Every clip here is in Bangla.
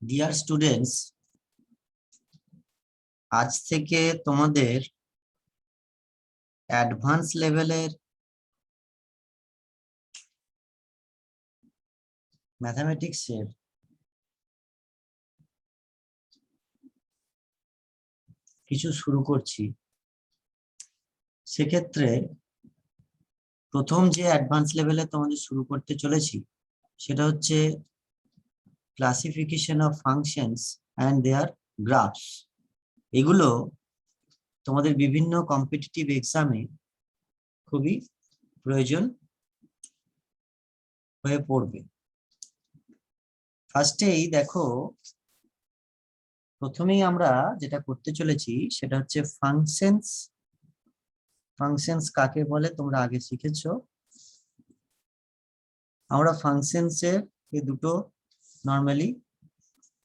ডিয়ার স্টুডেন্টস, আজ থেকে তোমাদের অ্যাডভান্স লেভেলের ম্যাথামেটিক্সের কিছু শুরু করছি। সেক্ষেত্রে প্রথম যে অ্যাডভান্স লেভেলে তোমাদের শুরু করতে চলেছি সেটা হচ্ছে classification of functions and their graphs. এগুলো তোমাদের বিভিন্ন কম্পিটিটিভ এক্সামে খুবই প্রয়োজন হয়ে পড়বে। ফার্স্টেই দেখো, প্রথমেই আমরা যেটা করতে চলেছি সেটা হচ্ছে ফাংশনস। ফাংশনস কাকে বলে তোমরা আগে শিখেছো। আমরা ফাংশনস এর দুটো নরমালি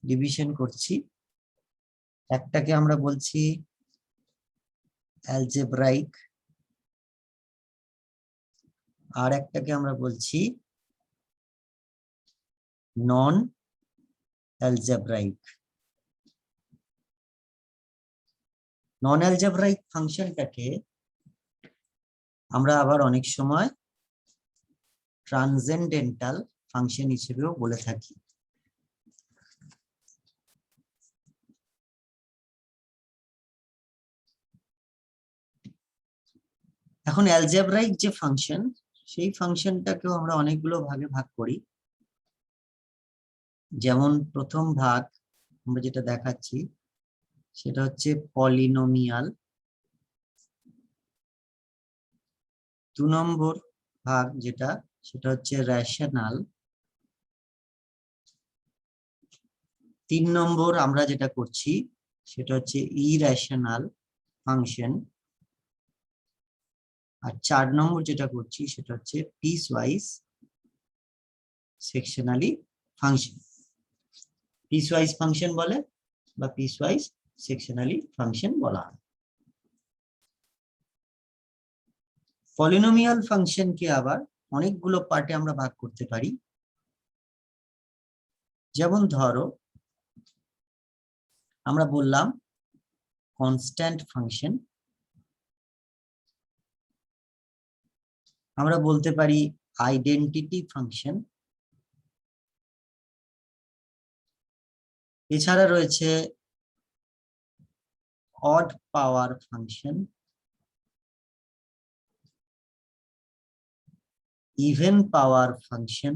ডিভিশন করছি। একটাকে আমরা বলছি অ্যালজেব্রাইক, আর একটাকে আমরা বলছি নন অ্যালজেব্রাইক। নন অ্যালজেব্রাইক ফাংশনটাকে আমরা আবার অনেক সময় ট্রান্সেন্ডেন্টাল ফাংশন হিসেবেও বলে থাকি। এখন অ্যালজেব্রাইক যে ফাংশন, সেই ফাংশনটাকেও আমরা অনেকগুলো ভাগে ভাগ করি। যেমন প্রথম ভাগ আমরা যেটা দেখাচ্ছি সেটা হচ্ছে পলিনোমিয়াল। 2 নম্বর ভাগ যেটা, সেটা হচ্ছে রেশনাল। 3 নম্বর আমরা যেটা করছি সেটা হচ্ছে ইরেশনাল ফাংশন। আর 4 নম্বর যেটা করছি সেটা হচ্ছে পিসওয়াইজ সেকশনালি ফাংশন। পিসওয়াইজ ফাংশন বলে বা পিসওয়াইজ সেকশনালি ফাংশন বলা হয়। পলিনোমিয়াল ফাংশনকে আবার অনেকগুলো পার্টে আমরা ভাগ করতে পারি। যেমন ধরো, আমরা বললাম কনস্ট্যান্ট ফাংশন, আমরা বলতে পারি আইডেন্টিটি ফাংশন, এছাড়া রয়েছে odd power function, even power function,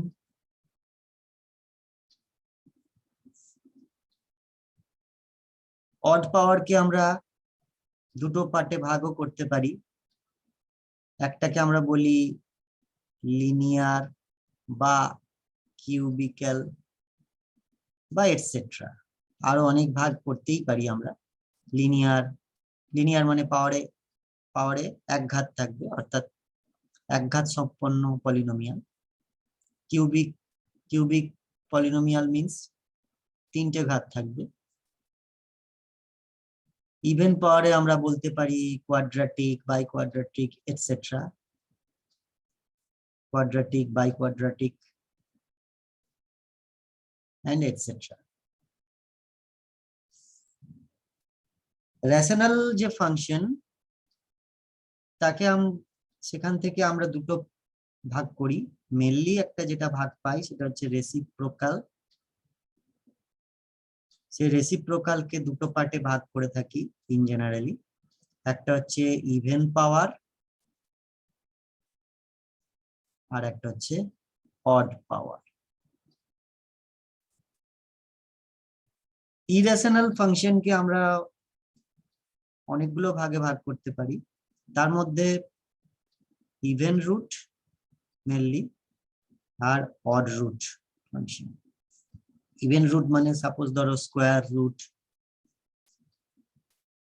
odd পাওয়ারকে আমরা দুটো পার্টে ভাগও করতে পারি। একটাকে আমরা বলি লিনিয়ার বা কিউবিক্যাল বা এটসেট্রা। আরো অনেক ভাগ করতেই পারি আমরা। লিনিয়ার, লিনিয়ার মানে পাওয়ারে এক ঘাত থাকবে, অর্থাৎ এক ঘাত সম্পন্ন পলিনোমিয়াল। কিউবিক পলিনোমিয়াল মিন্স 3টে ঘাত থাকবে। ইভেন পাওয়ারে আমরা বলতে পারি quadratic, biquadratic, etcetera. Quadratic, biquadratic and etc. Rational যে ফাংশন, তাকে সেখান থেকে আমরা দুটো ভাগ করি। মেনলি একটা যেটা ভাগ পাই সেটা হচ্ছে রেসিপ্রোকাল। সেই রেসিপ্রোকালকে দুটো পার্টে ভাগ করে থাকি ইন জেনারেলি। একটা হচ্ছে ইভেন পাওয়ার, আর একটা হচ্ছে অড পাওয়ার। ইরেশনাল ফাংশনকে আমরা অনেকগুলো ভাগে ভাগ করতে পারি। তার মধ্যে ইভেন রুট মেনলি, আর odd root function. Even root মানে সাপোজ ধরো স্কোয়ার রুট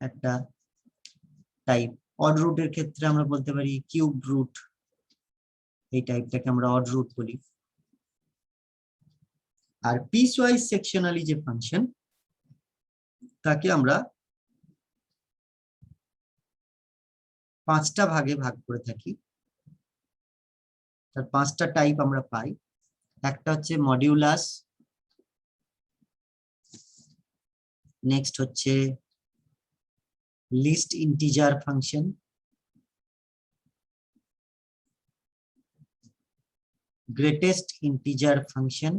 একটা টাইপ। অড রুটের ক্ষেত্রে আমরা বলতে পারি কিউব রুট, এই টাইপটাকে আমরা অড রুট বলি। আর পিসওয়াইজ সেকশনালি যে ফাংশন, তাকে আমরা 5টা ভাগে ভাগ করে থাকি। তার 5টা টাইপ আমরা পাই। একটা হচ্ছে মডিউলাস, নেক্সট হচ্ছে least integer function, greatest integer function,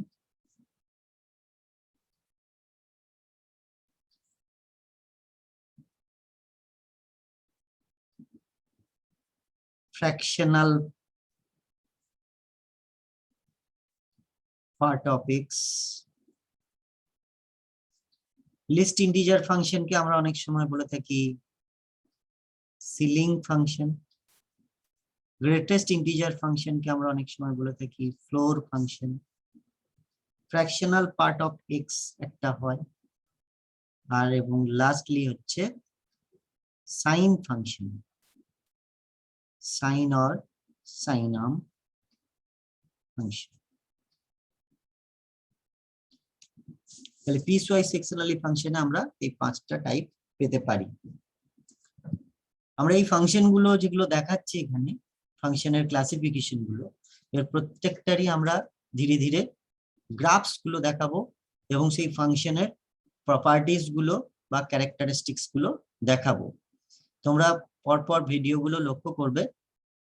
fractional part of x। Least integer ফাংশনকে আমরা অনেক সময় বলে থাকি সিলিং ফাংশন, গ্রেটেস্ট ইন্টিজার ফাংশনকে আমরা অনেক সময় বলে থাকি floor function, fractional part of x একটা হয়, আর এবং লাস্টলি হচ্ছে sign function, sign or signum function. তাহলে পিস ওয়াইজ সেকশনালি ফাংশনে আমরা এই 5টা টাইপ পেতে পারি। আমরা এই ফাংশন গুলো যেগুলো দেখাচ্ছি এখানে, ফাংশনের ক্লাসিফিকেশন গুলো, এর প্রত্যেকটারই আমরা ধীরে ধীরে গ্রাফস গুলো দেখাবো এবং সেই ফাংশনের প্রপার্টিজ গুলো বা ক্যারেক্টারিস্টিক্স গুলো দেখাবো। তোমরা পরপর ভিডিও গুলো লক্ষ্য করবে,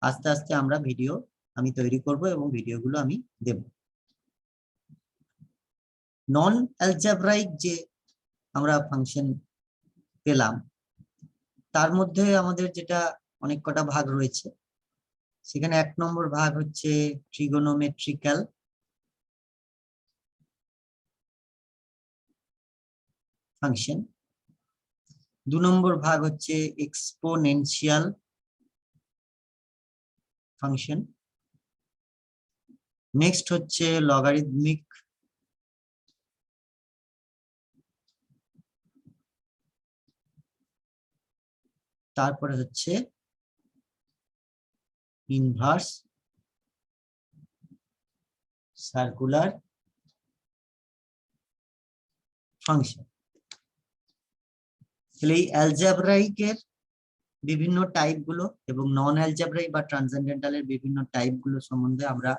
আস্তে আস্তে আমরা ভিডিও আমি তৈরি করব এবং ভিডিওগুলো আমি দেব। নন অ্যালজেব্রাইক যে আমরা ফাংশন পেলাম তার মধ্যে আমাদের যেটা অনেক কটা ভাগ রয়েছে, সেখানে 1 নম্বর ভাগ হচ্ছে ট্রিগোনোমেট্রিক্যাল, ফাংশন। 2 নম্বর ভাগ হচ্ছে এক্সপোনেনশিয়াল ফাংশন। নেক্সট হচ্ছে লগারিদমিক, তারপরে হচ্ছে ইনভার্স সার্কুলার ফাংশন। তাহলে এই অ্যালজেব্রাইকের বিভিন্ন টাইপ গুলো এবং নন অ্যালজেব্রাইক বা ট্রান্সেন্ডেন্টালের বিভিন্ন টাইপ গুলো সম্বন্ধে আমরা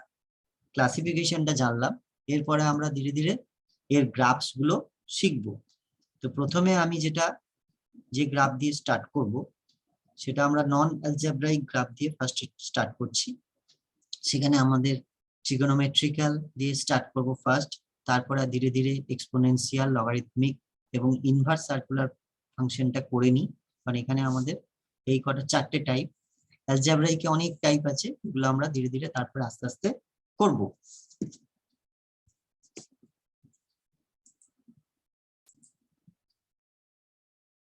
ক্লাসিফিকেশনটা জানলাম। এরপরে আমরা ধীরে ধীরে এর গ্রাফস গুলো শিখব। তো প্রথমে আমি যে গ্রাফ দিয়ে স্টার্ট করব সেটা আমরা নন অ্যালজেব্রাইক গ্রাফ দিয়ে ফার্স্ট স্টার্ট করছি। সেখানে আমাদের ট্রিগোনোমেট্রিক্যাল দিয়ে স্টার্ট করব ফার্স্ট, তারপরে ধীরে ধীরে এক্সপোনেনশিয়াল, লগারিদমিক এবং ইনভার্স সার্কুলার ফাংশনটা করে নিই, কারণ এখানে আমাদের এই কটা 4টে টাইপ। অ্যালজেব্রাইকে অনেক টাইপ আছে, এগুলো আমরা ধীরে ধীরে তারপরে আস্তে আস্তে করব।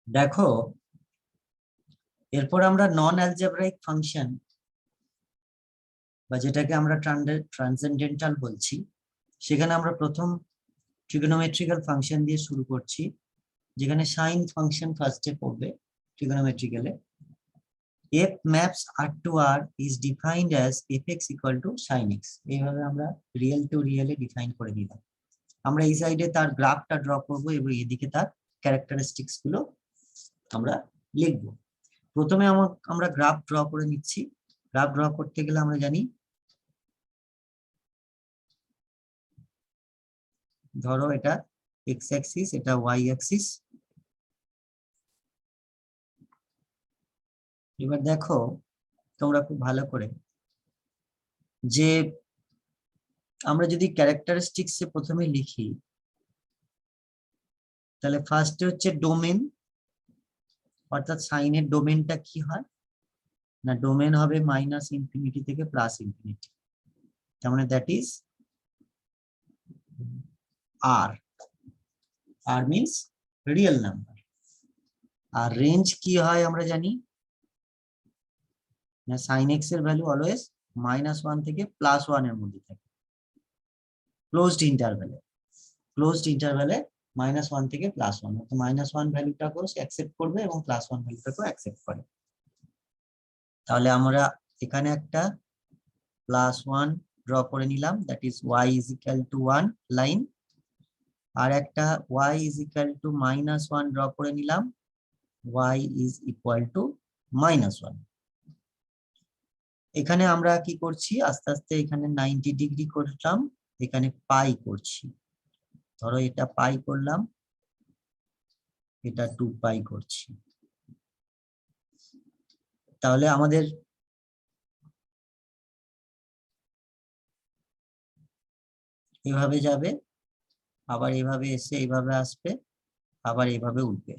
দেখো, এরপর আমরা নন অ্যালজেব্রাইক ফাংশন বা যেটাকে আমরা ট্রান্সেন্ডেন্টাল বলছি, সেখানে আমরা প্রথম ট্রিগোনোমেট্রিক্যাল ফাংশন দিয়ে শুরু করছি, যেখানে সাইন ফাংশন ফার্স্টে পড়বে ট্রিগোনোমেট্রিক্যালে। f maps r to r is defined as fx equal to sin x। এইভাবে আমরা রিয়েল টু রিয়েলে ডিফাইন করে দিলাম। আমরা এই সাইডে তার গ্রাফটা ড্র করব এবং এদিকে তার ক্যারেক্টারিস্টিক্স গুলো আমরা লিখব। প্রথমে আমরা গ্রাফ ড্র করে নিচ্ছি। গ্রাফ ড্র করতে গেলে আমরা জানি, ধরো এটা এক্স অ্যাক্সিস, এটা ওয়াই অ্যাক্সিস। এবার দেখো তোমরা খুব ভালো করে যে আমরা যদি ক্যারেক্টারিস্টিক্স এ প্রথমে লিখি, তাহলে ফার্স্টে হচ্ছে ডোমেন, অর্থাৎ সাইনের ডোমেনটা কি হয় না, ডোমেন হবে -ইনফিনিটি থেকে +ইনফিনিটি, তার মানে দ্যাট ইজ আর। আর মিন্স রিয়েল নাম্বার। আর রেঞ্জ কি হয় আমরা জানি না, সাইন এক্স এর ভ্যালু অলওয়েজ -1 থেকে +1 এর মধ্যে থাকে ক্লোজড ইন্টারভ্যালে। ক্লোজড ইন্টারভ্যালে -1 থেকে +1, অর্থাৎ -1 ভ্যালুটাকেও সে অ্যাকসেপ্ট করবে এবং +1 ভ্যালুটাকেও অ্যাকসেপ্ট করে। তাহলে আমরা এখানে একটা +1 ড্র করে নিলাম, that is y is equal to 1 line. আর একটা y is equal to -1 draw করে নিলাম, y is equal to -1। এখানে আমরা কি করছি, আস্তে আস্তে এখানে 90 ডিগ্রি করলাম, এখানে পাই করছি। ধরো এটা পাই করলাম, এটা 2 পাই করছি। তাহলে আমাদের এভাবে যাবে, আবার এভাবে এসে এইভাবে আসবে, আবার এইভাবে উঠবে।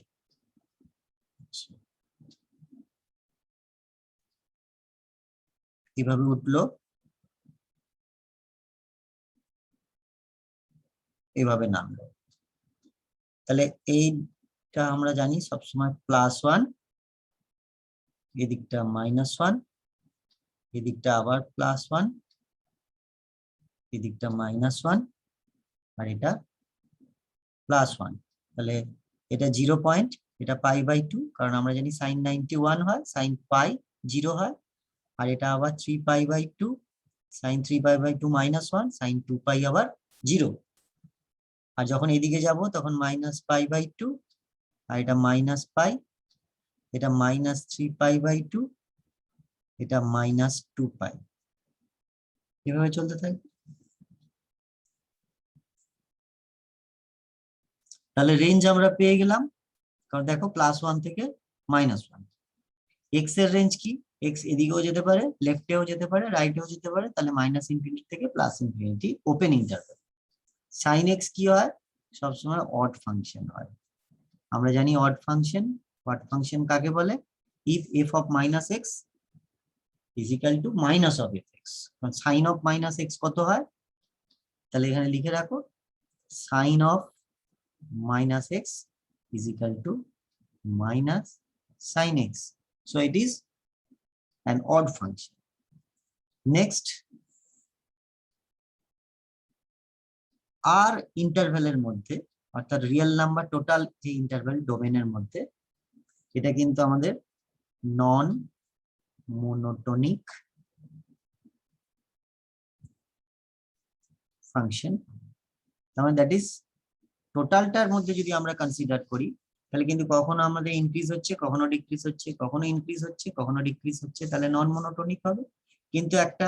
এভাবে উঠলো, এভাবে নামলো। তাহলে এইটা আমরা জানি সবসময় +1, এদিকটা -1, এদিকটা আবার +1, এদিকটা -1, আর এটা +1। তাহলে এটা 0 পয়েন্ট, এটা π/2, কারণ আমরা জানি sin 91 হয়, sin π 0 হয়। আর এটা আবার 3π/2, sin 3π/2 -1, sin 2π আবার 0। আর যখন এদিকে যাব তখন -π/2, আর এটা -π, এটা -3π/2, এটা -2π। এভাবে চলতে থাকবে। তাহলে রেঞ্জ আমরা পেয়ে গেলাম, কারণ দেখো +1 থেকে -1। এক্স এর রেঞ্জ কি? এক্স এদিকেও যেতে পারে, লেফটেও যেতে পারে, রাইটেও যেতে পারে, তাহলে -∞ থেকে +∞, ওপেন ইন্টারভ্যাল। সাইন এক্স কি হয়? সবসময় অড ফাংশন হয়। আমরা জানি অড ফাংশন কাকে বলে? If f of -x is equal to minus of fx, কারণ সাইন অফ -x কত হয়? তাহলে এখানে লিখে রাখো, sine of -x is equal to minus sin x. So it is an odd function. Next, আর ইন্টারভ্যালের মধ্যে, অর্থাৎ রিয়েল নাম্বার টোটাল যে ইন্টারভ্যাল ডোমেনের মধ্যে, এটা কিন্তু আমাদের নন মোনোটোনিক ফাংশন। তাহলে দ্যাট ইজ টোটালটার মধ্যে যদি আমরা কনসিডার করি, তাহলে কিন্তু কখনো আমাদের ইনক্রিজ হচ্ছে, কখনো ডিক্রিজ হচ্ছে, কখনো ইনক্রিজ হচ্ছে, কখনো ডিক্রিজ হচ্ছে, তাহলে নন মোনোটোনিক হবে। কিন্তু একটা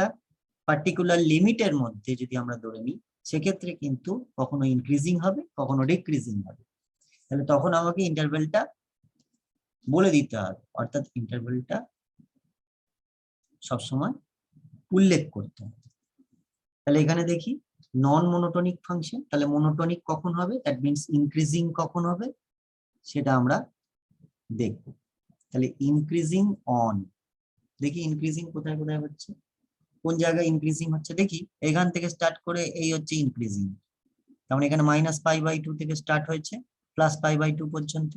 পার্টিকুলার লিমিটের মধ্যে যদি আমরা ধরে নিই, সেক্ষেত্রে কিন্তু কখনো ইনক্রিজিং হবে, কখনো ডিক্রিজিং হবে। তাহলে তখন আমাকে ইন্টারভ্যালটা বলে দিতে হবে, অর্থাৎ ইন্টারভ্যালটা সবসময় উল্লেখ করতে হবে। তাহলে এখানে দেখি নন মোনোটোনিক ফাংশন, তাহলে মোনোটোনিক কখন হবে, দ্যাট মিনস ইনক্রিজিং কখন হবে, সেটা আমরা দেখব। তাহলে ইনক্রিজিং অন, দেখি ইনক্রিজিং কোথায় কোথায় হচ্ছে, কোন জায়গায় ইনক্রিজিং হচ্ছে দেখি। এখান থেকে স্টার্ট করে এই হচ্ছে ইনক্রিজিং, তার মানে এখানে -π/2 থেকে স্টার্ট হয়েছে +π/2 পর্যন্ত।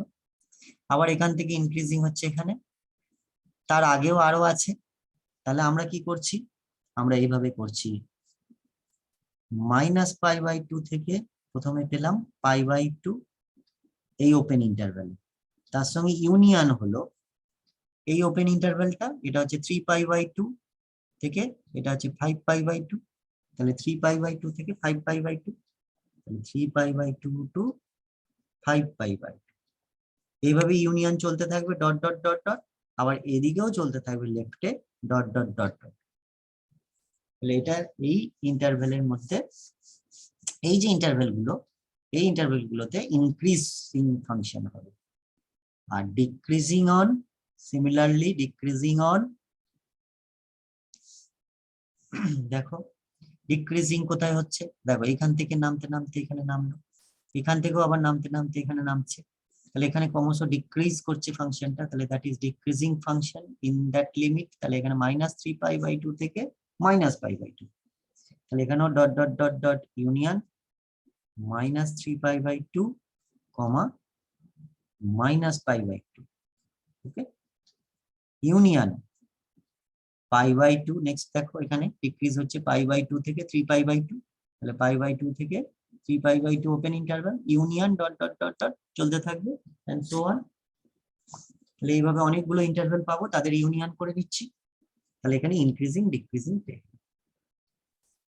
আবার এখান থেকে ইনক্রিজিং হচ্ছে এখানে, তার আগেও আরো আছে। তাহলে আমরা কি করছি? আমরা এইভাবে করছি, -π/2 থেকে প্রথমে পেলাম π/2 এই ওপেন ইন্টারভ্যাল, তার সঙ্গে ইউনিয়ন হলো এই ওপেন ইন্টারভ্যালটা, এটা হচ্ছে 3π/2 থেকে, এটা হচ্ছে 5π/2। তাহলে 3π/2 থেকে 5π/2, তাহলে 3π/2 টু 5π/2, এইভাবে ইউনিয়ন চলতে থাকবে, ডট ডট ডট ডট। আবার এদিকেও চলতে থাকবে লেফটে, ডট ডট ডট ডট। তাহলে এটা এই ইন্টারভ্যালের মধ্যে, এই যে ইন্টারভ্যাল গুলো, এই ইন্টারভ্যাল গুলোতে ইনক্রিজিং ফাংশন হবে। আর decreasing on, similarly decreasing on, দেখো ডিক্রিজিং কোথায় হচ্ছে, দেখো এখান থেকে নামতে নামতে এখানে নামলো, এখান থেকেও আবার নামতে নামতে এখানে নামছে। তাহলে এখানে ক্রমশ ডিক্রিজ করছে ফাংশনটা, তাহলে that is decreasing function in that limit. তাহলে এখানে -3π/2 থেকে -π/2, তাহলে এখানেও dot dot dot dot union -3π/2, -π/2, okay, union π/2। Next দেখো এখানে ডিক্রিজ হচ্ছে π/2 থেকে 3π/2, তাহলে π/2 থেকে 3π/2 open interval, union dot dot dot dot চলতে থাকবে এন্ড সো অন। তাহলে এইভাবে অনেকগুলো ইন্টারভ্যাল পাবো, তাদের ইউনিয়ন করে দিচ্ছি। তাহলে এখানে ইনক্রিজিং ডিক্রিজিং পেয়ে।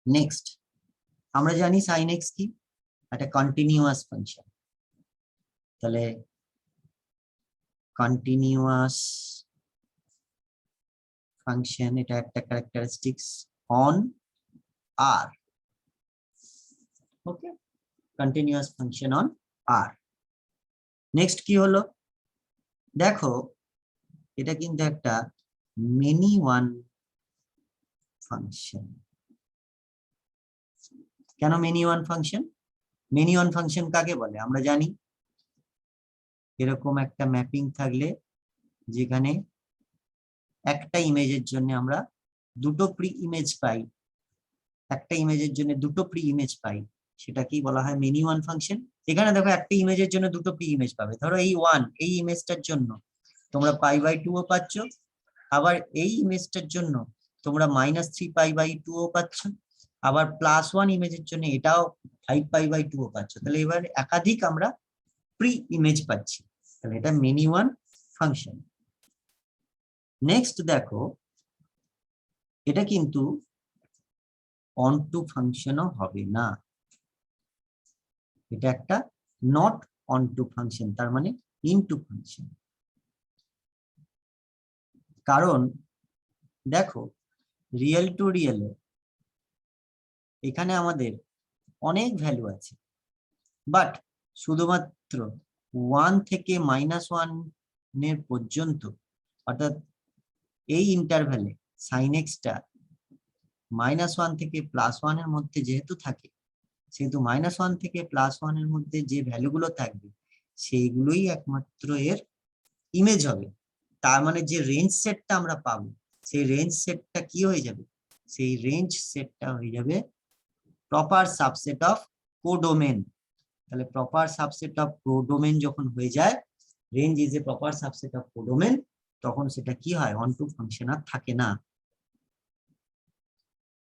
নেক্সট, আমরা জানি sin x কি, একটা কন্টিনিউয়াস ফাংশন। তাহলে কন্টিনিউয়াস ফাংশন, এটা একটা characteristics on R, okay, continuous function on R. Next কি হলো, দেখো এটা কিন্তু একটা মেনি ওয়ান ফাংশন। কেন many one function? Many one function কাকে বলে আমরা জানি, এরকম একটা ম্যাপিং থাকলে যেখানে একটা ইমেজের জন্য আমরা দুটো প্রি ইমেজ পাই, একটা ইমেজের জন্য দুটো প্রি ইমেজ পাই, সেটা কি বলা হয় মেনি ওয়ান ফাংশন। এখানে দেখো একটা ইমেজের জন্য দুটো প্রি ইমেজ পাবে, ধরো এই ওয়ান এই ইমেজটার জন্য তোমরা π/2 ও পাচ্ছ, আবার এই ইমেজটার জন্য তোমরা -3π/2 ও পাচ্ছ, আবার +1 ইমেজের জন্য এটাও 5π/2 ও পাচ্ছ। তাহলে এবার একাধিক আমরা প্রি ইমেজ পাচ্ছি, তাহলে এটা মেনি ওয়ান ফাংশন। নেক্সট দেখো এটা কিন্তু অন টু ফাংশনও হবে না, এটা একটা নট অন টু ফাংশন, তার মানে ইনটু ফাংশন। কারণ দেখো রিয়েল টু রিয়েলে এখানে আমাদের অনেক ভ্যালু আছে, বাট শুধুমাত্র 1 থেকে -1 এর পর্যন্ত, অর্থাৎ এই ইন্টারভ্যালে সাইন এক্সটা -1 থেকে +1 এর মধ্যে যেহেতু থাকে, সেহেতু -1 থেকে +1 এর মধ্যে যে ভ্যালুগুলো থাকবে সেইগুলোই একমাত্র এর ইমেজ হবে। তার মানে যে রেঞ্জ সেটটা আমরা পাবো সেই রেঞ্জ সেটটা কি হয়ে যাবে, সেই রেঞ্জ সেটটা হয়ে যাবে প্রপার সাবসেট অফ কোডোমেন। তাহলে প্রপার সাবসেট অফ কোডোমেন যখন হয়ে যায়, range is a proper subset of codomain, তখন সেটা কি হয় অন টু ফাংশন আর থাকে না।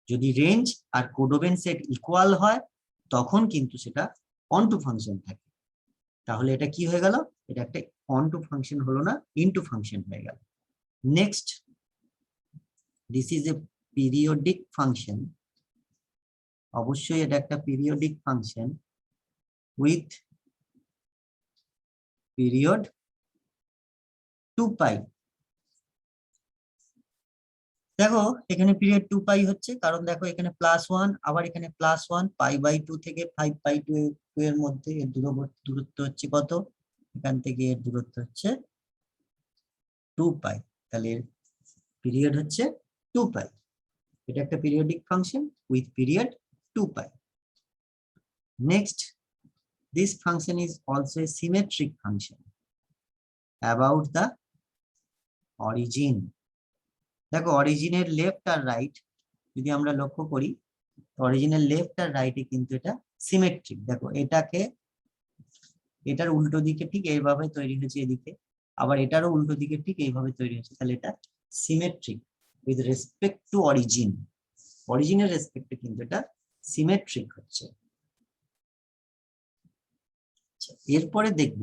যদি রেঞ্জ আর কোডোমেন সেট ইকুয়াল হয় তখন কিন্তু সেটা অন টু ফাংশন থাকে। তাহলে এটা কি হয়ে গেল, এটা একটা অন টু ফাংশন হলো না, ইনটু ফাংশন হয়ে গেল। Next, this is a periodic function. অবশ্যই এটা একটা পিরিয়ডিক ফাংশন উইথ পিরিয়ড 2π। দেখো এখানে পিরিয়ড 2π হচ্ছে কারণ দেখো এখানে +1 আবার এখানে +1, π/2 থেকে 5/2 এর মধ্যে এর দূরত্ব হচ্ছে কত, এখান থেকে এর দূরত্ব হচ্ছে 2π, তাহলে পিরিয়ড হচ্ছে 2π। এটা একটা periodic function with period 2π। Next, this function is also a symmetric function about the origin। দেখো অরিজিনের লেফট আর রাইট যদি আমরা লক্ষ্য করি, অরিজিনের লেফট আর রাইটে কিন্তু এটা সিমেট্রিক। দেখো এটাকে এটার উল্টো দিকে ঠিক এইভাবে তৈরি হয়েছে এদিকে, আবার এটারও উল্টো দিকে ঠিক এইভাবে তৈরি হয়েছে, তাহলে এটা symmetric with respect to origin. অরিজিনের রেসপেক্টে কিন্তু এটা সিমেট্রিক হচ্ছে। এরপরে দেখব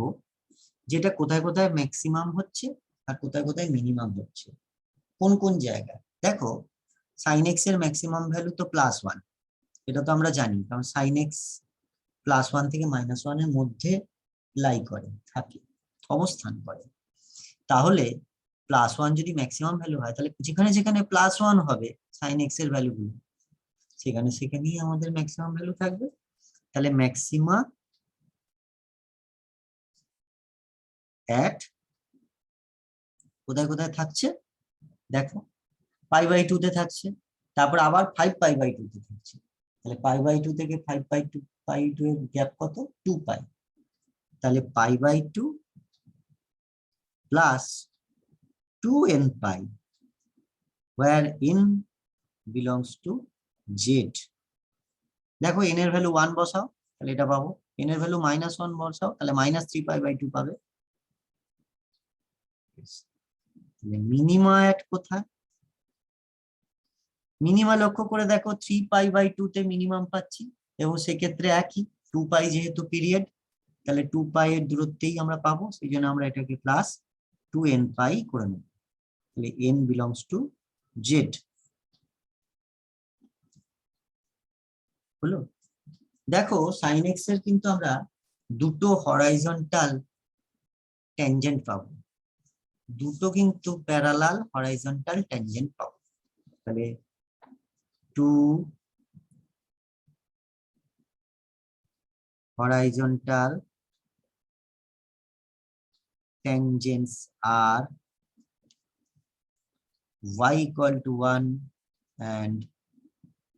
যেটা কোথায় কোথায় ম্যাক্সিমাম হচ্ছে আর কোথায় কোথায় মিনিমাম হচ্ছে, কোন কোন জায়গায়। দেখো সাইন এক্স এর ম্যাক্সিমাম ভ্যালু তো +1, এটা তো আমরা জানি, কারণ সাইন এক্স +1 থেকে -1 এর মধ্যে লাই করে থাকে, অবস্থান করে। তাহলে +1 যদি ম্যাক্সিমাম ভ্যালু হয়, তাহলে যেখানে যেখানে +1 হবে সাইন এক্স এর ভ্যালুগুলো, সেখানে সেখানেই আমাদের ম্যাক্সিমাম ভ্যালু থাকবে। তাহলে ম্যাক্সিমা অ্যাট কোথায় কোথায় থাকছে, দেখো π/2 তে থাকছে, তারপর আবার 5π/2 তে থাকছে। তাহলে π/2 থেকে 5π/2 এর গ্যাপ কত, 2π। তাহলে π/2 plus 2nπ, where n belongs to z। দেখো n এর ভ্যালু 1 বসাও, তাহলে এটা পাবো। n এর ভ্যালু -1 বসাও, তাহলে -3π/2 পাবে। মিনিমা এট কোথায়, মিনিমা লক্ষ্য করে দেখো 3π/2 তে মিনিমাম পাচ্ছি, এবং সেক্ষেত্রে একই 2π যেহেতু পিরিয়ড, তাহলে 2π এর দূরত্বেই আমরা পাবো, সেই জন্য আমরা এটাকে +2nπ করে নেব। তাহলে n বিলংস টু z হলো। দেখো সাইন এক্স এর কিন্তু আমরা দুটো হরাইজন্টাল ট্যানজেন্ট পাবো, দুটো কিন্তু প্যারালাল হরাইজন্টাল ট্যানজেন্ট পাবো। তাহলে 2 horizontal tangents are y equal to 1 and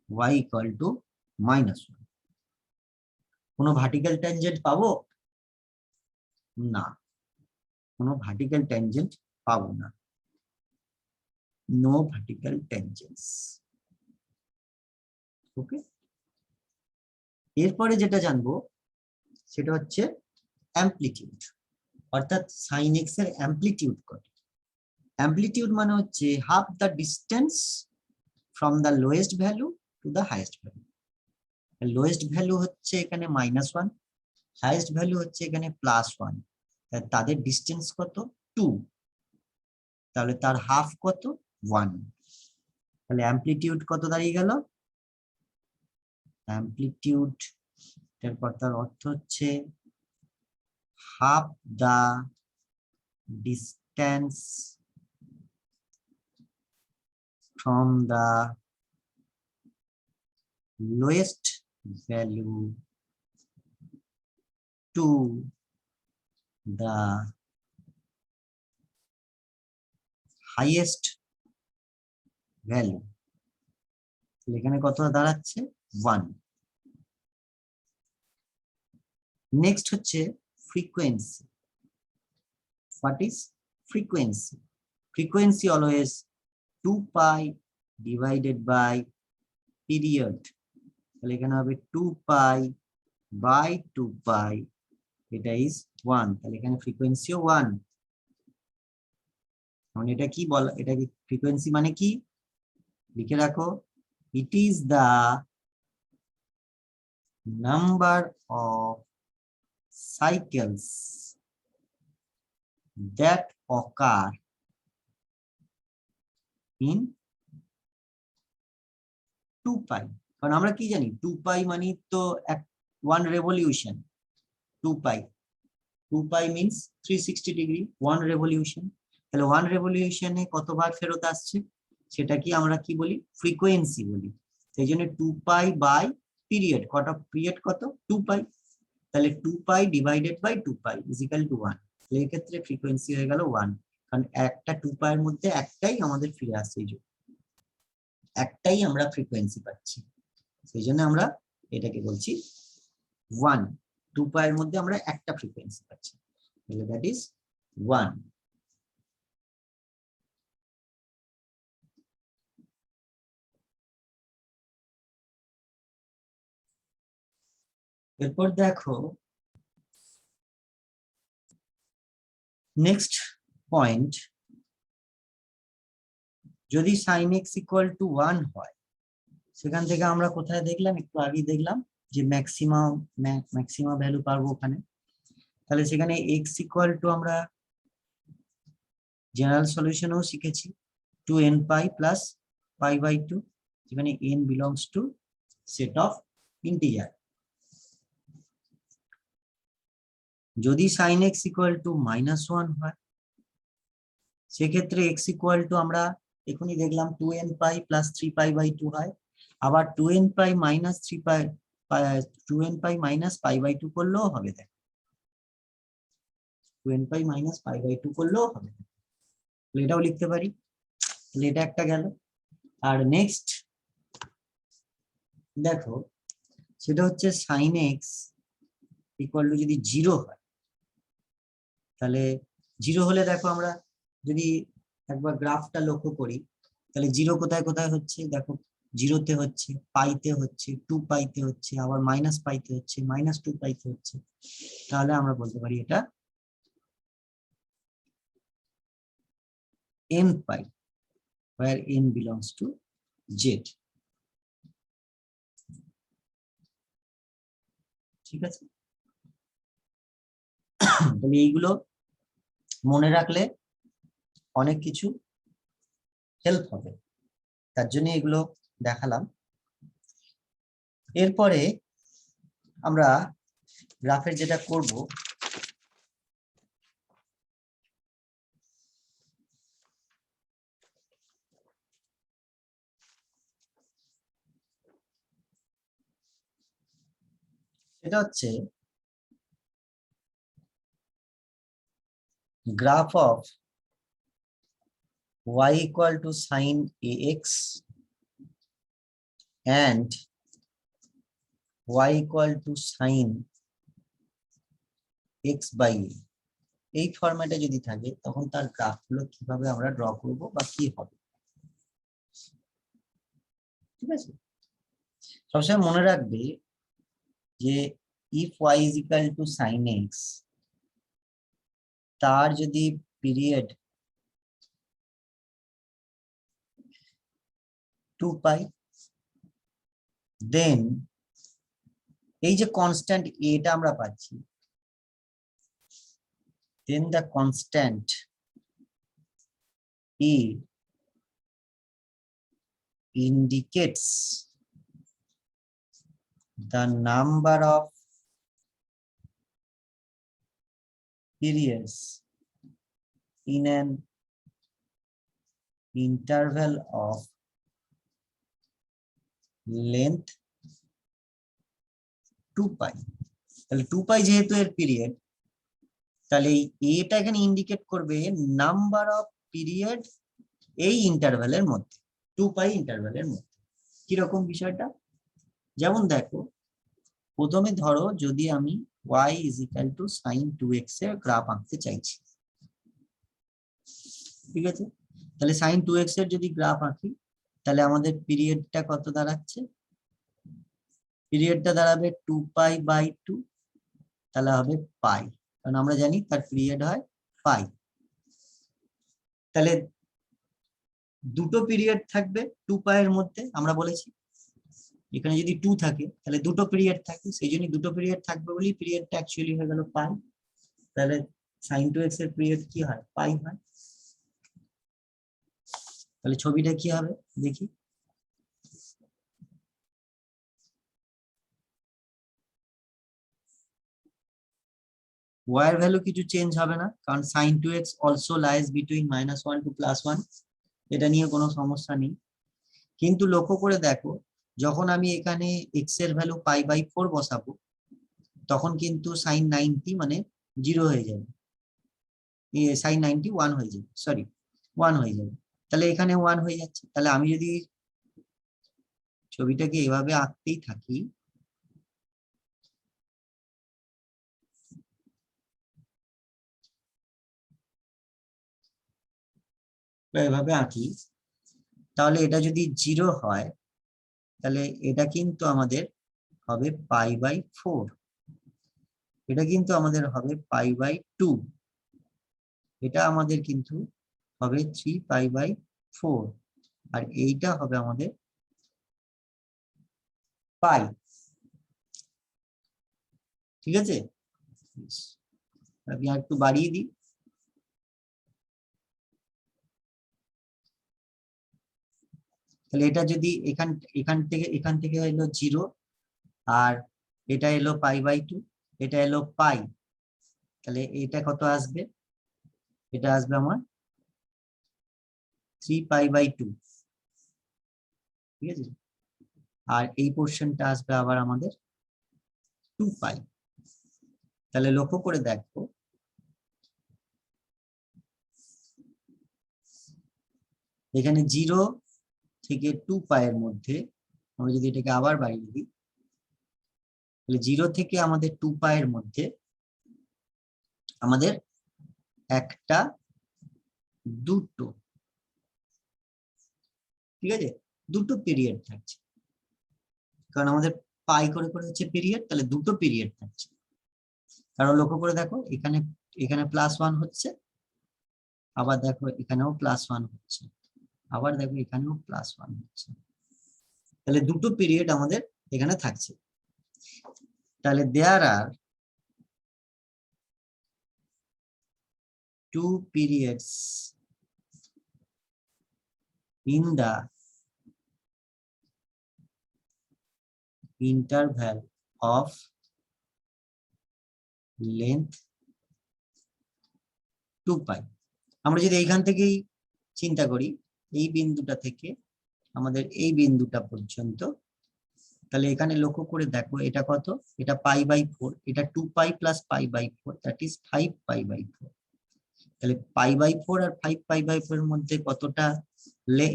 y equal to -1, কোনো ভার্টিক্যাল ট্যানজেন্ট পাবো না, কোনো ভার্টিক্যাল ট্যানজেন্ট পাবো না, নো ভার্টিক্যাল ট্যানজেন্টস। ওকে, এরপরে যেটা জানবো সেটা হচ্ছে অ্যামপ্লিটিউড, অর্থাৎ sin x এর অ্যামপ্লিটিউড কত। অ্যামপ্লিটিউড মানে হচ্ছে half the distance from the lowest value to the highest value. Lowest value হচ্ছে এখানে -1, হাইয়েস্ট ভ্যালু হচ্ছে এখানে +1, তাদের ডিস্টেন্স কত 2, তাহলে তার হাফ কত 1, তাহলে অ্যামপ্লিটিউড কত দাঁড়িয়ে গেল, অ্যামপ্লিটিউড এরপর তার অর্থ হচ্ছে half the distance from the lowest value to the highest value. এখানে কত দাঁড়াচ্ছে 1। নেক্সট হচ্ছে frequency. What is frequency? Frequency always 2 pi divided by period, তাহলে এখানে হবে 2 পাই বাই 2 পাই, এটা ইজ 1, তাহলে এখানে ফ্রিকোয়েন্সিও 1। মানে এটা কি বলা, এটা কি ফ্রিকোয়েন্সি মানে কি লিখে রাখো, it is the number of cycles that occur in 2 pi. কারণ আমরা কি জানি 2 পাই মানে তো 1 revolution, 2 pi, 2 pi means 360 degree, 1 revolution, তাহলে 1 রেভলিউশনে কতবার ফেরত আসছে সেটা কি আমরা কি বলি, ফ্রিকোয়েন্সি বলি। সেই জন্য 2 পাই বাই পিরিয়ড, কত পিরিয়ড কত 2 পাই, তাহলে 2 pi divided by 2 pi is equal to 1, তাহলে এই ক্ষেত্রে ফ্রিকোয়েন্সি হয়ে গেল 1, কারণ একটা 2 পাইয়ের মধ্যে একটাই আমাদের ফিরে আসছে, এই যে একটাই আমরা ফ্রিকোয়েন্সি পাচ্ছি, সেই জন্য আমরা এটাকে বলছি 1, 2 পাইয়ের মধ্যে আমরা একটা ফ্রিকোয়েন্সি পাচ্ছি, তাহলে দ্যাট ইজ 1। এরপর দেখো নেক্সট পয়েন্ট, যদি sin x ইকুয়াল টু 1 হয়, সেখান থেকে আমরা কোথায় দেখলাম, একটু আগে দেখলাম যে ম্যাক্সিমাম ভ্যালু পাবো ওখানে, তাহলে সেখানে x ইকুয়াল টু আমরা জেনারেল সলিউশনও শিখেছি 2n pi plus pi by 2, যেখানে n belongs to set of integer. যদি sin x ইকুয়াল টু -1 হয়, সেক্ষেত্রে x ইকুয়াল টু আমরা এখনই দেখলাম 2n pi plus 3 pi by 2 হয়, আবার 2n pi minus 3 pi, 2n pi minus pi by 2 করলেও হবে, দেখ 2n pi minus pi by 2 করলেও হবে, এটাও লিখতে পারি, তাহলে এটা একটা গেল। আর নেক্সট দেখো সেটা হচ্ছে sin x ইকুয়াল টু যদি 0 হয়, তাহলে 0 হলে দেখো আমরা যদি একবার গ্রাফটা লক্ষ্য করি, তাহলে 0 কোথায় কোথায় হচ্ছে, দেখো 0-তে হচ্ছে, পাইতে হচ্ছে, 2 পাইতে হচ্ছে, আবার মাইনাস পাইতে হচ্ছে, -2 পাইতে হচ্ছে, তাহলে আমরা বলতে পারি এটা n pi, where n belongs to z। ঠিক আছে, তাহলে এইগুলো মনে রাখলে অনেক কিছু হেল্প হবে, তার জন্য এগুলো দেখালাম। এরপরে আমরা গ্রাফের যেটা করব, সেটা হচ্ছে graph of y equal to sine ax and y equal to sine x by a, এই ফরম্যাটে যদি থাকে তখন তার গ্রাফগুলো কিভাবে আমরা ড্র করব বা কি হবে, ঠিক আছে। সবসময় মনে রাখবে যে if y is equal to sin x, তার যদি পিরিয়ড 2 পাই, দেন এই যে কনস্ট্যান্ট এটা আমরা পাচ্ছি, then the constant e indicates the number of periods in an interval of length 2 pi. তাহলে 2 পাই যেহেতু এর পিরিয়ড, তাহলে এটা এখানে ইন্ডিকেট করবে নাম্বার অফ পিরিয়ড এই ইন্টারভ্যালের মধ্যে, 2 পাই ইন্টারভ্যালের মধ্যে। কিরকম বিষয়টা, যেমন দেখো প্রথমে ধরো যদি আমি y is equal to sin 2x এর গ্রাফ আঁকতে চাইছি, ঠিক আছে। তাহলে sin 2x এর যদি গ্রাফ আঁকি তাহলে আমাদের পিরিয়ডটা কত দাঁড়াচ্ছে, পিরিয়ডটা দাঁড়াবে 2 পাই বাই 2, তাহলে হবে পাই, কারণ আমরা জানি তার পিরিয়ড হয় পাই। তাহলে দুটো পিরিয়ড থাকবে 2 পাইয়ের মধ্যে, আমরা বলেছি এখানে যদি 2 থাকে তাহলে দুটো পিরিয়ড থাকে, সেই জন্য দুটো পিরিয়ড থাকবে বলি পিরিয়ডটা অ্যাকচুয়ালি হয়ে গেল পাই। তাহলে sin 2x এর পিরিয়ড কি হয়, পাই হয়। তাহলে ছবিটা কি হবে দেখি, y এর ভ্যালু কিছু চেঞ্জ হবে না, কারণ sin 2x also lies between -1 to +1, এটা নিয়ে কোনো সমস্যা নেই। কিন্তু লক্ষ্য করে দেখো যখন আমি এখানে x এর ভ্যালু π/4 বসাবো তখন কিন্তু sin 90 মানে 0 হয়ে যাবে, sin 90 1 হয়ে যাবে, সরি 1 হয়ে যাবে। তাহলে এখানে 1 হয়ে যাচ্ছে। তাহলে আমি যদি ছবিটাকে এভাবে আঁকতেই থাকি, এভাবে আঁকি, তাহলে এটা যদি 0 হয় তাহলে এটা কিন্তু আমাদের হবে π/4, এটা কিন্তু আমাদের হবে π/2, এটা আমাদের কিন্তু হবে 3 π/4, আর এইটা হবে আমাদের পাই, ঠিক আছে। আমি একটু বাড়িয়ে দিই, তাহলে এটা যদি এখান থেকে এলো 0, আর এটা এলো π/2, এটা এলো পাই, তাহলে এটা কত আসবে, এটা আসবে আমার 3 π/2, ঠিক আছে। আর এই পোর্শনটা আসবে আবার আমাদের 2 পাই। তাহলে লক্ষ্য করে দেখো এখানে 0 থেকে 2 পাইয়ের মধ্যে আমরা যদি এটাকে আবার বাড়িয়ে দিই, তাহলে 0 থেকে আমাদের 2 পাইয়ের মধ্যে আমাদের একটা দুটো, ঠিক আছে, দুটো পিরিয়ড থাকছে, কারণ আমাদের পাই করে করে হচ্ছে পিরিয়ড, তাহলে দুটো পিরিয়ড থাকছে। কারণ লক্ষ্য করে দেখো এখানে +1 হচ্ছে, আবার দেখো এখানেও +1 হচ্ছে, আবার দেখো এখানেও +1 হচ্ছে, তাহলে দুটো পিরিয়ড আমাদের এখানে থাকছে। তাহলে দেয়ার আর 2 periods in the interval of length 2 পাই। আমরা যদি এইখান থেকেই চিন্তা করি, এই বিন্দুটা থেকে আমাদের এই বিন্দুটা পর্যন্ত, তাহলে এখানে লক্ষ্য করে দেখো এটা কত, এটা π/4, এটা 2 পাই + π/4, দ্যাট ইজ 5 π/4। তাহলে π/4 আর 5π/4 এর মধ্যে কতটা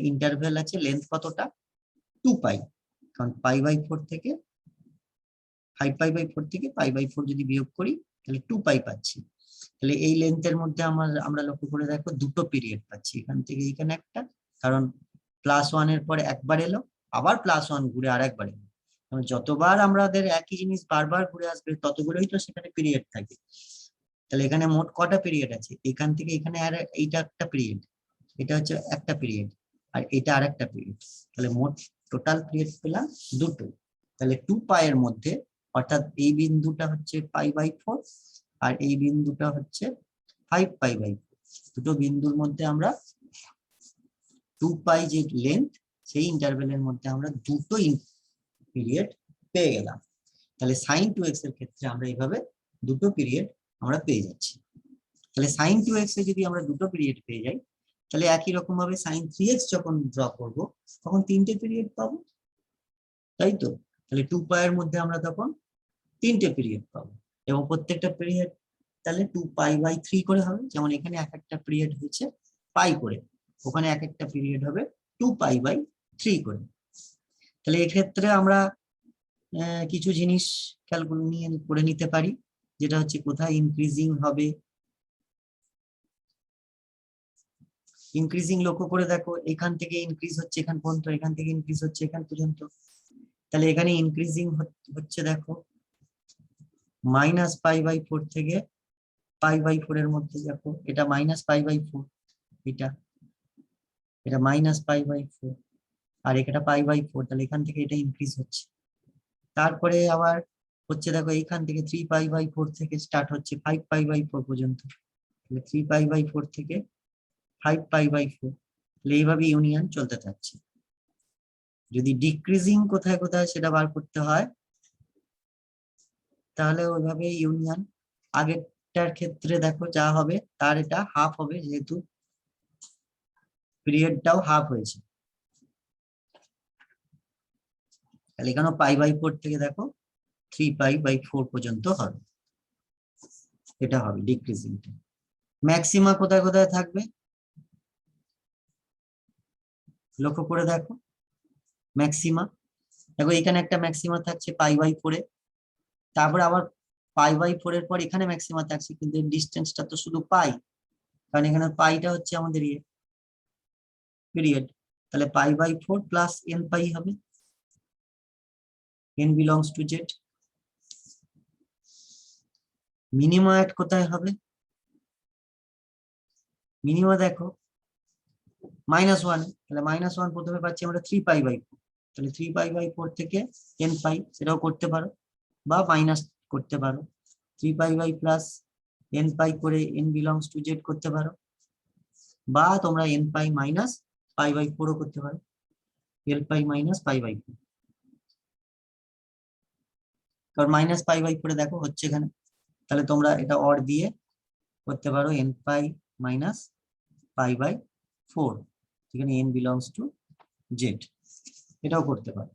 ইন্টারভ্যাল আছে, লেন্থ কতটা 2π, কারণ π/4 থেকে 5π/4 থেকে π/4 যদি বিয়োগ করি তাহলে 2π পাচ্ছি। তাহলে এই লেন্থের মধ্যে আমরা লক্ষ্য করে দেখো দুটো পিরিয়ড পাচ্ছি, এখান থেকে এখানে একটা, কারণ +1 এর পরে একবার এলো, আবার +1 ঘুরে আরেকবার এলো, যতবার আমাদের একই জিনিস বারবার ঘুরে আসবে ততগুলোই তো সেখানে পিরিয়ড থাকে। তাহলে এখানে মোট কটা পিরিয়ড আছে, এখান থেকে এখানে আর এইটা একটা পিরিয়ড, এটা হচ্ছে একটা পিরিয়ড, আর এটা আরেকটা পিরিয়ড, তাহলে মোট টোটাল পিরিয়ড পেলাম দুটো। তাহলে 2π এর মধ্যে, অর্থাৎ এই বিন্দুটা হচ্ছে π/4 আর এই বিন্দুটা হচ্ছে 5π/4, দুটো বিন্দুর মধ্যে আমরা 2π যে লেন্থ, সেই ইন্টারভ্যালের মধ্যে আমরা দুটো পিরিয়ড পেয়ে গেলাম। তাহলে sin 2x এর ক্ষেত্রে আমরা এইভাবে দুটো পিরিয়ড আমরা পেয়ে যাচ্ছি। তাহলে sin 2x এ যদি আমরা দুটো পিরিয়ড পেয়ে যাই, তাহলে একই রকম ভাবে sin 3x যখন ড্র করব তখন তিনটে পিরিয়ড পাবো, তাই তো? তাহলে 2π এর মধ্যে আমরা তখন তিনটে পিরিয়ড পাবো, এবং প্রত্যেকটা পিরিয়ড তাহলে 2π/3 করে হবে, যেমন এখানে এক একটা পিরিয়ড হচ্ছে পাই করে, ওখানে এক একটা পিরিয়ড হবে 2π/3 করে। তাহলে এক্ষেত্রে আমরা কিছু জিনিস ক্যালকুলেট করে নিতে পারি, যেটা হচ্ছে কোথায় ইনক্রিজিং হবে। ইনক্রিজিং লক্ষ্য করে দেখো, এখান থেকে ইনক্রিজ হচ্ছে এখান পর্যন্ত, এখান থেকে ইনক্রিজ হচ্ছে এখান পর্যন্ত। তাহলে এখানে ইনক্রিজিং হচ্ছে দেখো -π/4 থেকে π/4 এর মধ্যে, দেখো এটা -π/4, এটা -π/4, আর এটা π/4, তাহলে এখান থেকে এটা ইনক্রিজ হচ্ছে। তারপরে আবার হচ্ছে দেখো এইখান থেকে 3π/4 থেকে স্টার্ট হচ্ছে 5π/4 পর্যন্ত, তাহলে 3π/4 থেকে 5π/4, তাহলে এইভাবে ইউনিয়ন চলতে থাকছে। যদি ডিক্রিজিং কোথায় কোথায় সেটা বার করতে হয়, তাহলে ওইভাবে ইউনিয়ন, আগেরটার ক্ষেত্রে দেখো যা হবে তার এটা হাফ হবে, যেহেতু পিরিয়ডটাও হাফ হয়েছে। তাহলে এখানে π/4 থেকে দেখো 3π/4 পর্যন্ত হবে, এটা হবে ডিক্রিজিং। ম্যাক্সিমা কোথায় কোথায় থাকবে লক্ষ্য করে দেখো, ম্যাক্সিমা দেখো এখানে একটা ম্যাক্সিমা থাকছে π/4 এ, তারপরে আবার π/4 এর পর এখানে ম্যাক্সিমা থাকছে, কিন্তু এর ডিস্টেন্সটা তো শুধু পাই, কারণ এখানে পাইটা হচ্ছে আমাদের পিরিয়ড। তাহলে π/4 প্লাস nπ হবে, n belongs to z। Minima at কোথায় হবে, মিনিমা দেখো -1, তাহলে -1 প্রথমে পাচ্ছি আমরা 3π/4, তাহলে 3π/4 থেকে nπ, সেটাও করতে পারো বা মাইনাস করতে পারো, 3π প্লাস nπ করে n belongs to z করতে পারো, বা তোমরা nπ মাইনাস π/4 ও করতে পারো, lπ মাইনাস π/4, কারণ -π/4 দেখো হচ্ছে এখানে, তাহলে তোমরা এটা অর দিয়ে করতে পারো nπ মাইনাস π/4, এখানে n belongs to z, এটাও করতে পারো।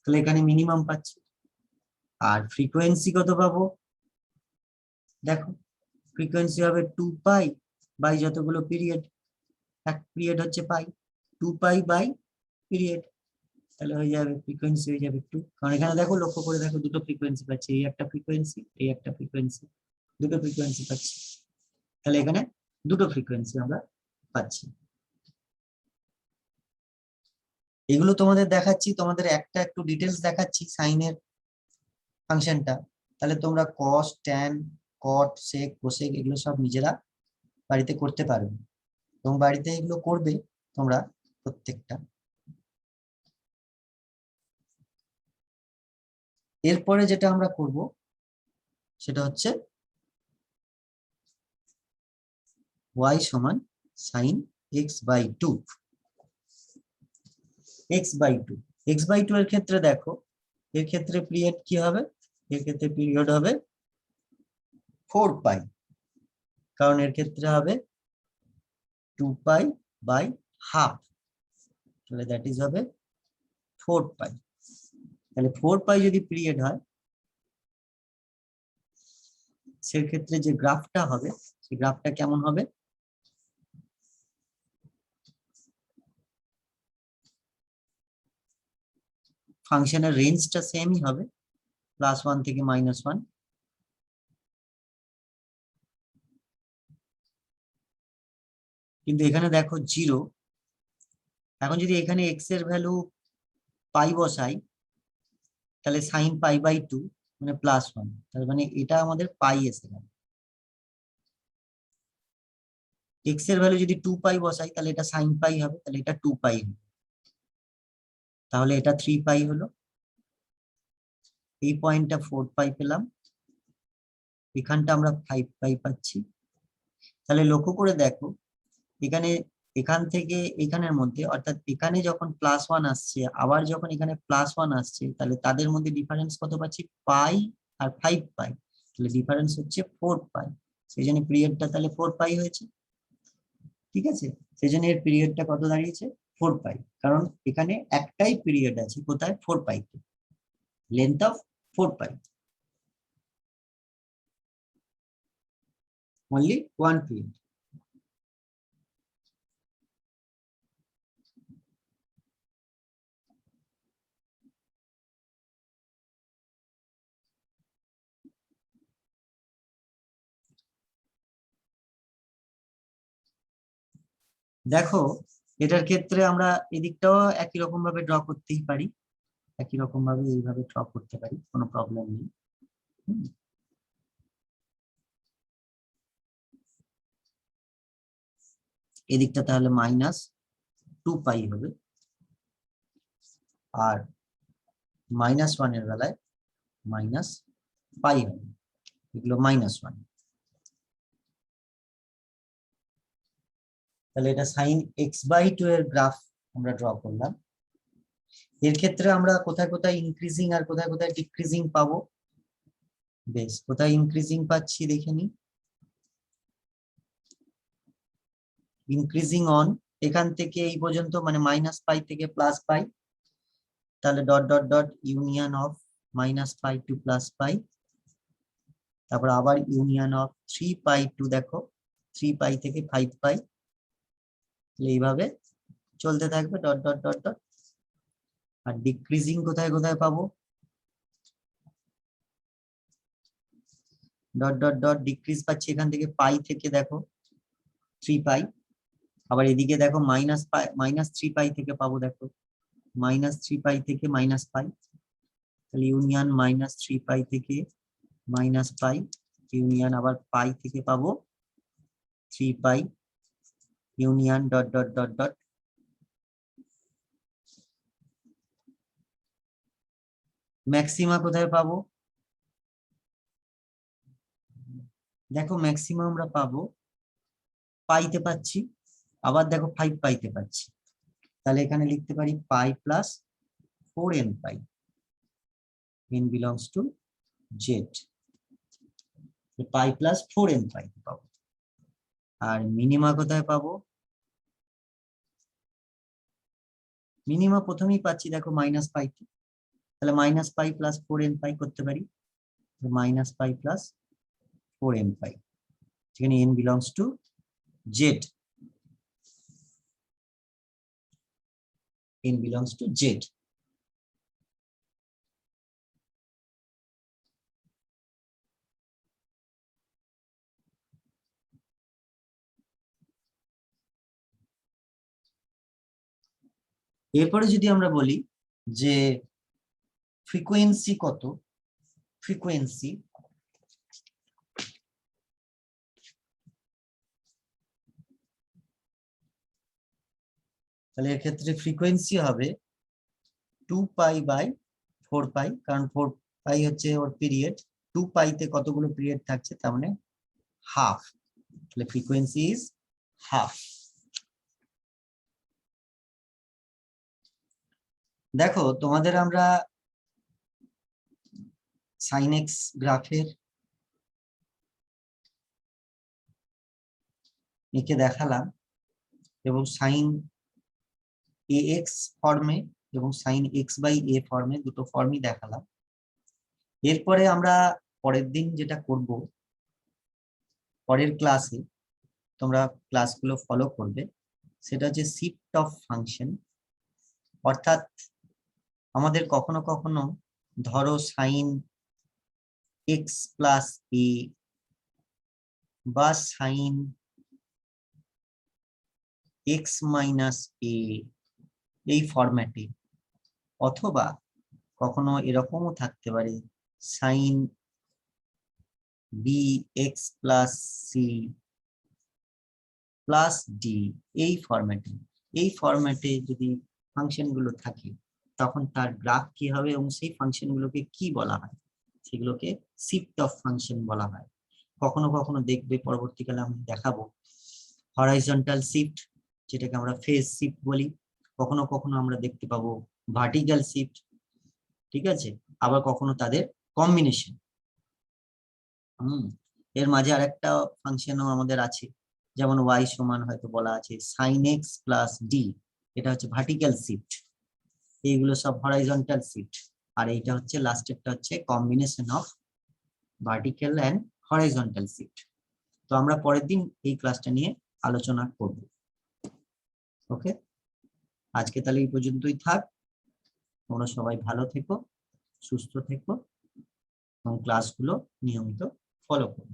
তাহলে এখানে মিনিমাম পাচ্ছি। আর ফ্রিকোয়েন্সি কত পাবো, দেখো ফ্রিকোয়েন্সি হবে 2π বাই যতগুলো পিরিয়ড, এক পিরিয়ড হচ্ছে পাই, 2π বাই পিরিয়ড, তাহলে হয়ে যাবে ফ্রিকোয়েন্সি হয়ে যাবে 2, কারণ এখানে দেখো লক্ষ্য করে দেখো দুটো ফ্রিকোয়েন্সি পাচ্ছি, এই একটা ফ্রিকোয়েন্সি, এই একটা ফ্রিকোয়েন্সি, দুটো ফ্রিকোয়েন্সি পাচ্ছি, তাহলে এখানে দুটো ফ্রিকোয়েন্সি আমরা পাচ্ছি। এগুলো তোমাদের দেখাচ্ছি, তোমাদের একটা একটু ডিটেলস দেখাচ্ছি সাইনের ফাংশনটা, তাহলে তোমরা কস, ট্যান, কট, সেক, কোসেক এগুলো সব নিজেরা বাড়িতে করতে পারবে, এবং বাড়িতে এগুলো করবে তোমরা প্রত্যেকটা। এরপরে যেটা আমরা করব সেটা হচ্ছে y সমান sin x/2, x/2, x/2 এর ক্ষেত্রে দেখো, এর ক্ষেত্রে পিরিয়ড কি হবে, এর ক্ষেত্রে পিরিয়ড হবে 4π, কারণ এর ক্ষেত্রে হবে 2π/2, তাহলে দ্যাট ইজ হবে 4π। তাহলে 4π যদি পিরিয়ড হয়, সেক্ষেত্রে যে গ্রাফটা হবে সেই গ্রাফটা কেমন হবে? ফাংশনের রেঞ্জটা সেমই হবে, +1 থেকে -1। কিন্তু এখানে দেখো 0। এখন যদি এখানে x এর ভ্যালু পাই বসাই, তাহলে sin π/2 মানে +1, তার মানে এটা আমাদের পাই এসে গেল। x এর ভ্যালু যদি 2π বসাই, তাহলে এটা sin π হবে, তাহলে এটা 2π হবে, তাহলে এটা 3π হলো। এই পয়েন্টটা 4π পেলাম, এখানটা আমরা 5π পাচ্ছি। তাহলে লক্ষ্য করে দেখো, এখানে এখান থেকে এখানের মধ্যে, অর্থাৎ এখানে যখন +1 আসছে, আবার যখন এখানে +1 আসছে, তাহলে তাদের মধ্যে ডিফারেন্স কত পাচ্ছি? পাই আর 5π, তাহলে ডিফারেন্স হচ্ছে 4π। সেই জন্য পিরিয়ডটা তাহলে 4π হয়েছে। ঠিক আছে, সেই জন্য এর পিরিয়ডটা কত দাঁড়িয়েছে? 4π, কারণ এখানে একটাই পিরিয়ড আছে, কোথায়? 4π তে, length of 4π, only one period। দেখো, এটার ক্ষেত্রে আমরা এদিকটাও একই রকম ভাবে ড্র করতেই পারি, একই রকম ভাবে এইভাবে ড্র করতে পারি, কোনো প্রবলেম নেই। এদিকটা তাহলে -2π হবে, আর -1 এর বেলায় -π হবে, এগুলো -1। তাহলে এটা sin x/2 এর গ্রাফ আমরা ড্র করলাম। এর ক্ষেত্রে আমরা কোথায় কোথায় ইনক্রিজিং আর কোথায় কোথায় ডিক্রিজিং পাবো? বেশ, কোথায় ইনক্রিজিং পাচ্ছি দেখে নি। ইনক্রিজিং অন, এখান থেকে এই পর্যন্ত, মানে -π থেকে +π, তাহলে dot dot dot union of -π to +π, তারপর আবার ইউনিয়ন অফ 3π টু, দেখো 3π থেকে 5π, এইভাবে চলতে থাকবে ডট ডট ডট ডট। আর ডিক্রিজিং কোথায় কোথায় পাবো? ডট ডট ডট ডিক্রিজ পাচ্ছি এখান থেকে পাই থেকে, দেখো 3π, আবার এদিকে দেখো -3π থেকে পাবো, দেখো -3π থেকে -π, তাহলে ইউনিয়ন -3π থেকে -π, ইউনিয়ন আবার পাই থেকে পাবো 3π, union dot dot dot dot. Maxima কোথায় পাবো? দেখো ম্যাক্সিমা আমরা পাবো পাইতে পাচ্ছি, আবার দেখো 5π পাচ্ছি, তাহলে এখানে লিখতে পারি পাই plus 4nπ, n belongs to z, pi plus 4nπ পাবো। আর মিনিমা কোথায় পাবো? মিনিমা প্রথমেই পাচ্ছি, দেখো -π তে, তাহলে -π প্লাস 4nπ করতে পারি, -π প্লাস 4nπ, যেখানে n belongs to z, n belongs to z। এরপরে যদি আমরা বলি যে ফ্রিকোয়েন্সি কত, ফ্রিকোয়েন্সি, তাহলে এর ক্ষেত্রে ফ্রিকোয়েন্সি হবে 2π/4π, কারণ 4π হচ্ছে ওর পিরিয়ড, 2π তে কতগুলো পিরিয়ড থাকছে, তার মানে হাফ, তাহলে ফ্রিকোয়েন্সি ইজ হাফ। দেখো তোমাদের আমরা sin x গ্রাফের একে দেখালাম, এবং sin ax ফর্মে এবং sin x/a ফর্মে, দুটো ফর্মই দেখালাম। এরপরে আমরা পরের দিন যেটা করব, পরের ক্লাসে তোমরা ক্লাসগুলো ফলো করবে, সেটা হচ্ছে শিফট অফ ফাংশন। অর্থাৎ আমাদের কখনো কখনো ধরো সাইন এক্স প্লাস এ বা সাইন এক্স মাইনাস এ এই ফরম্যাটে, অথবা কখনো এরকমও থাকতে পারে sine B X plus C plus D এই ফরম্যাটে। এই ফরম্যাটে যদি ফাংশন গুলো থাকে তখন তার গ্রাফ কি হবে এবং সেই ফাংশন গুলোকে কি বলা হয়, সেগুলোকে শিফট অফ ফাংশন বলা হয়। কখনো কখনো দেখবে, পরবর্তীকালে আমি দেখাবো, হরাইজন্টাল শিফট, যেটাকে আমরা ফেজ শিফট বলি। কখনো কখনো আমরা দেখতে পাবো ভার্টিক্যাল শিফট, ঠিক আছে, আবার কখনো তাদের কম্বিনেশন। এর মাঝে আরেকটা ফাংশনও আমাদের আছে, যেমন y সমান হয়তো বলা আছে sin x প্লাস ডি, এটা হচ্ছে ভার্টিক্যাল শিফট। এইগুলো সব হরাইজন্টাল শিফট। আর এইটা হচ্ছে লাস্টেরটা হচ্ছে combination of vertical and horizontal shift. তো আমরা পরের দিন এই ক্লাসটা নিয়ে আলোচনা করব। ওকে, আজকে তাহলে এই পর্যন্তই থাক। তোমরা সবাই ভালো থেকো, সুস্থ থেকো এবং ক্লাসগুলো নিয়মিত ফলো করো।